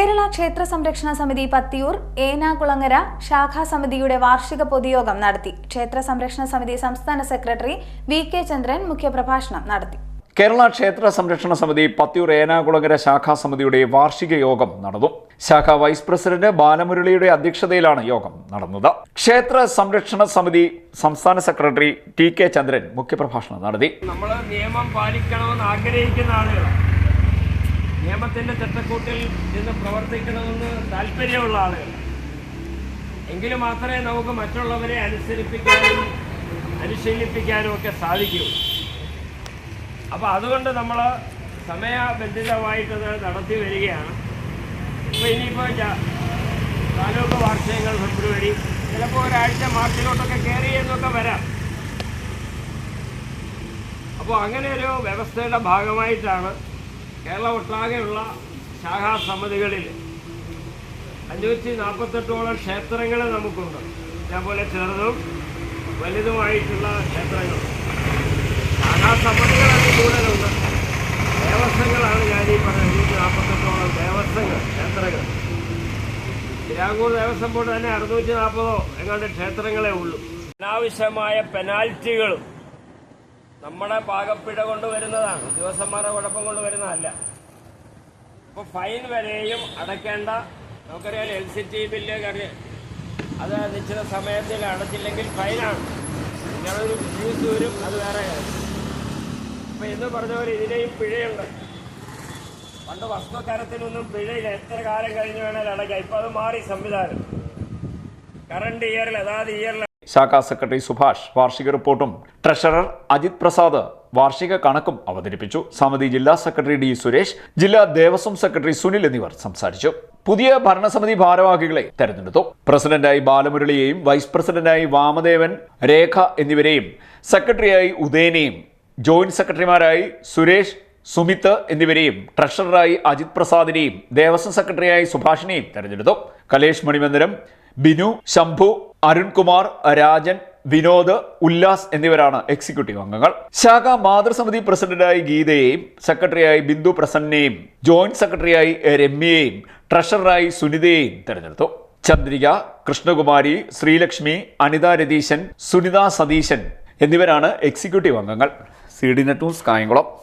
കേരള ക്ഷേത്ര സംരക്ഷണ സമിതി പത്തിയൂർ ഏനാകുളങ്ങര ശാഖാ സമിതിയുടെ വാർഷിക പൊതുയോഗം നടത്തി. ക്ഷേത്ര സംരക്ഷണ സമിതി സംസ്ഥാന സെക്രട്ടറി VK ചന്ദ്രൻ മുഖ്യപ്രഭാഷണം നടത്തി. കേരള ക്ഷേത്ര സംരക്ഷണ സമിതി പത്തിയൂർ ഏനാകുളങ്ങര ശാഖാ സമിതിയുടെ വാർഷിക യോഗം നടന്നു. ശാഖാ വൈസ് പ്രസിഡന്റ് ബാലമുരളിയുടെ അധ്യക്ഷതയിലാണ് യോഗം നടന്നത്. ക്ഷേത്ര സംരക്ഷണ സമിതി സംസ്ഥാന സെക്രട്ടറി TK ചന്ദ്രൻ മുഖ്യപ്രഭാഷണം നടത്തി. നമ്മൾ നിയമം പാലിക്കണമെന്ന് ആഗ്രഹിക്കുന്ന ആളുകളാണ്. നിയമത്തിന്റെ ചട്ടക്കൂട്ടിൽ നിന്ന് പ്രവർത്തിക്കണമെന്ന് താല്പര്യമുള്ള ആളുകൾ എങ്കിലും മാത്രമേ നമുക്ക് മറ്റുള്ളവരെ അനുസരിപ്പിക്കാനും അനുശീലിപ്പിക്കാനും ഒക്കെ സാധിക്കൂ. അപ്പോൾ അതുകൊണ്ട് നമ്മൾ സമയബന്ധിതമായിട്ടത് നടത്തി വരികയാണ്. ഇപ്പോൾ ഇനിയിപ്പോൾ താലൂക്ക് വാർഷികങ്ങൾ ഫെബ്രുവരി, ചിലപ്പോൾ ഒരാഴ്ച മാർച്ചിലോട്ടൊക്കെ കയറി എന്നൊക്കെ വരാം. അപ്പോൾ അങ്ങനെ ഒരു വ്യവസ്ഥയുടെ ഭാഗമായിട്ടാണ് കേരളം ഒട്ടാകെയുള്ള ശാഖാ സമിതികളിൽ 548ഓളം ക്ഷേത്രങ്ങൾ നമുക്കുണ്ട്. ഇതേപോലെ ചെറുതും വലുതുമായിട്ടുള്ള ക്ഷേത്രങ്ങൾ. ശാഖാ സമിതികൾ അതിൽ കൂടുതലുണ്ട്. ദേവസ്വങ്ങളാണ് ഞാനീ പറഞ്ഞത്. 148ഓളം ദേവസ്വങ്ങൾ, ക്ഷേത്രങ്ങൾ. തിരുവിതാംകൂർ ദേവസ്വം ബോർഡ് തന്നെ 640 എങ്ങാണ്ട് ക്ഷേത്രങ്ങളേ ഉള്ളൂ. അനാവശ്യമായ പെനാൽറ്റികളും നമ്മുടെ പാകപ്പിഴ കൊണ്ടുവരുന്നതാണ്, ഉദ്യോഗസ്ഥന്മാരുടെ കുഴപ്പം കൊണ്ടുവരുന്നതല്ല. ഇപ്പോൾ ഫൈൻ വരെയും അടയ്ക്കേണ്ട. നമുക്കറിയാം, LCT ബില്ല് അത് നിശ്ചിത സമയത്തിൽ അടച്ചില്ലെങ്കിൽ ഫൈനാണ്. ഒരു ഫീസ് വരും, അത് വേറെ കാര്യം. അപ്പോൾ എന്ന് പറഞ്ഞവർ ഇതിനെയും പിഴയുണ്ട്. പണ്ട് വസ്തുതരത്തിനൊന്നും പിഴയില്ല, എത്ര കാലം കഴിഞ്ഞ് വേണേലും അടയ്ക്കാം. ഇപ്പോൾ അത് മാറി സംവിധാനം. കറണ്ട് ഇയറിൽ അതാത് ഇയറിൽ ശാഖാ സെക്രട്ടറി സുഭാഷ് വാർഷിക റിപ്പോർട്ടും ട്രഷറർ അജിത് പ്രസാദ് വാർഷിക കണക്കും അവതരിപ്പിച്ചു. സമിതി ജില്ലാ സെക്രട്ടറി D സുരേഷ്, ജില്ലാ ദേവസ്വം സെക്രട്ടറി സുനിൽ എന്നിവർ സംസാരിച്ചു. പുതിയ ഭരണസമിതി ഭാരവാഹികളെ തെരഞ്ഞെടുത്തു. പ്രസിഡന്റായി ബാലമുരളിയെയും വൈസ് പ്രസിഡന്റായി വാമദേവൻ, രേഖ എന്നിവരെയും, സെക്രട്ടറിയായി ഉദയനെയും, ജോയിന്റ് സെക്രട്ടറിമാരായി സുരേഷ്, സുമിത്ത് എന്നിവരെയും, ട്രഷററായി അജിത് പ്രസാദിനെയും, ദേവസ്വം സെക്രട്ടറിയായി സുഭാഷിനെയും തെരഞ്ഞെടുത്തു. കലേഷ് മണിമന്ദിരം, ബിനു, ശംഭു, അരുൺകുമാർ, രാജൻ, വിനോദ്, ഉല്ലാസ് എന്നിവരാണ് എക്സിക്യൂട്ടീവ് അംഗങ്ങൾ. ശാഖാ മാതൃസമിതി പ്രസിഡന്റായി ഗീതയെയും, സെക്രട്ടറിയായി ബിന്ദു പ്രസന്നയെയും, ജോയിന്റ് സെക്രട്ടറിയായി രമ്യയെയും, ട്രഷററായി സുനിതയെയും തെരഞ്ഞെടുത്തു. ചന്ദ്രിക, കൃഷ്ണകുമാരി, ശ്രീലക്ഷ്മി, അനിത രതീശൻ, സുനിത സതീശൻ എന്നിവരാണ് എക്സിക്യൂട്ടീവ് അംഗങ്ങൾ. CD net news, Kayamkulam.